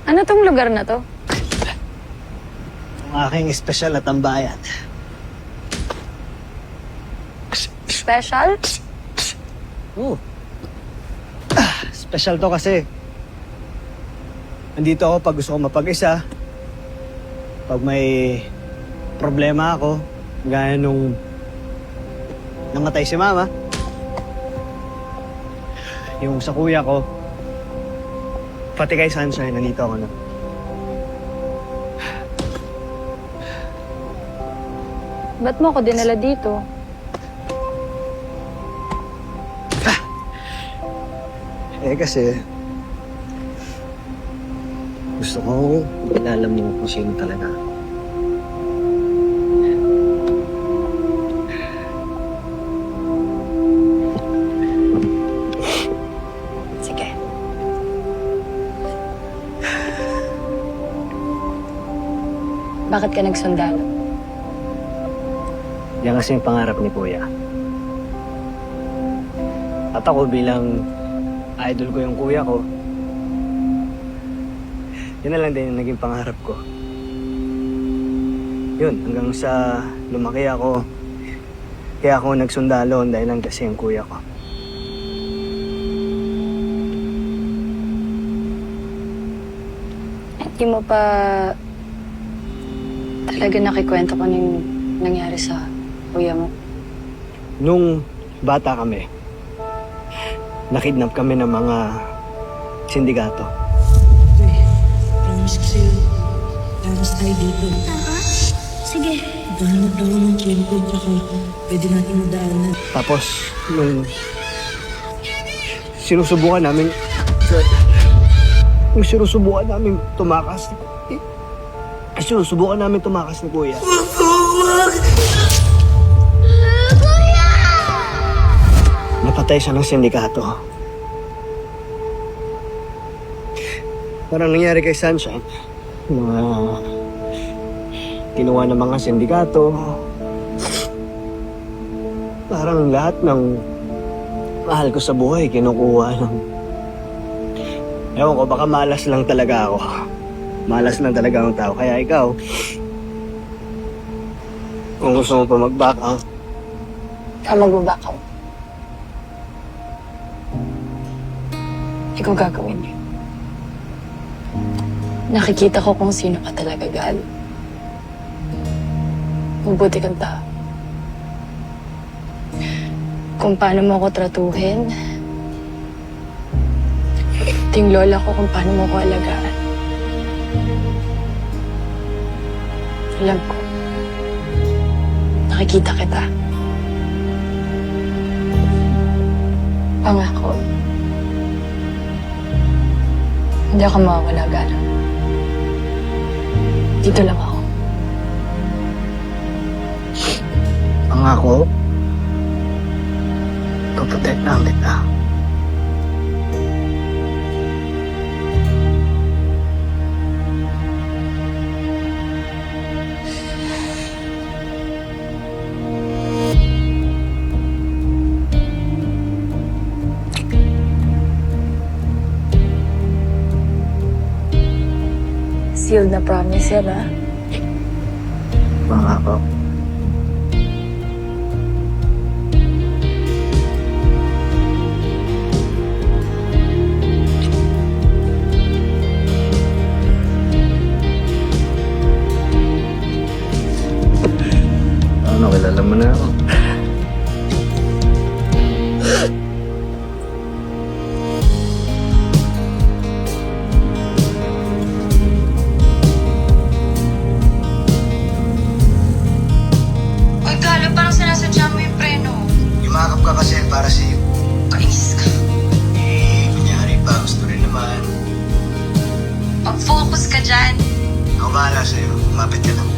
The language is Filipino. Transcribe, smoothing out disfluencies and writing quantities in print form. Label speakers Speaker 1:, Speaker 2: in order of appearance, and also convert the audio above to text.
Speaker 1: Ano tong lugar na to?
Speaker 2: Ang aking espesyal na tambayan.
Speaker 1: Special?
Speaker 2: Oo. Special to kasi. Nandito ako pag gusto ko mapag-isa. Pag may problema ako, gaya nung namatay si Mama. Yung sa kuya ko, pati kay Sunshine, nandito ako na.
Speaker 1: Ba't mo ako dinala dito?
Speaker 2: Kasi gusto ko kilala mo kung sino talaga.
Speaker 1: Sige. Bakit ka nagsundalo?
Speaker 2: Yan kasi yung pangarap ni Kuya. At ako bilang idol ko yung kuya ko, yun na lang din yung naging pangarap ko. Yun, hanggang sa lumaki ako, kaya ako nagsundalo dahil lang kasi yung kuya ko.
Speaker 1: Hindi mo pa talaga nakikwento ko yung nangyari sa kuya mo.
Speaker 2: Nung bata kami, nakidnap kami ng mga sindikato.
Speaker 3: Promise ko sa'yo, tapos tayo dito.
Speaker 4: Sige.
Speaker 3: Hanap lang ako ng kwento, tsaka pwede natin madaanan.
Speaker 2: Tapos, nung sinusubukan namin, tumakas ni Kuya. Napatay siya ng sindikato. Parang nangyari kay Sunshine. Kinuha ng mga sindikato. Parang lahat ng mahal ko sa buhay kinukuha ng... Ewan ko, baka malas lang talaga ako. Malas lang talaga ang tao. Kaya ikaw, kung gusto mo pa mag-back out,
Speaker 1: Magbabakaw. Ikaw gagawin niyo. Nakikita ko kung sino ka talaga, Gal. Mabuti kang tao. Kung paano mo ako tratuhin. Ting lola ko kung paano mo ako alagaan. Alam ko. Nakikita kita. Pangako. Hindi ako mawawala, Gal. Dito lang ako.
Speaker 2: pangako, poprotektahan kita.
Speaker 1: Sealed na promise yan, ha?
Speaker 2: Pangako. Ano, kilala mo na ako.
Speaker 4: Uy, Galo, parang sinasadya mo yung preno.
Speaker 2: Yumakap ka kasi para sa'yo.
Speaker 4: Kainis ka.
Speaker 2: Kunyari pa, gusto rin naman.
Speaker 4: Pag-focus ka dyan.
Speaker 2: Ako bahala sa'yo. Lumapit ka lang.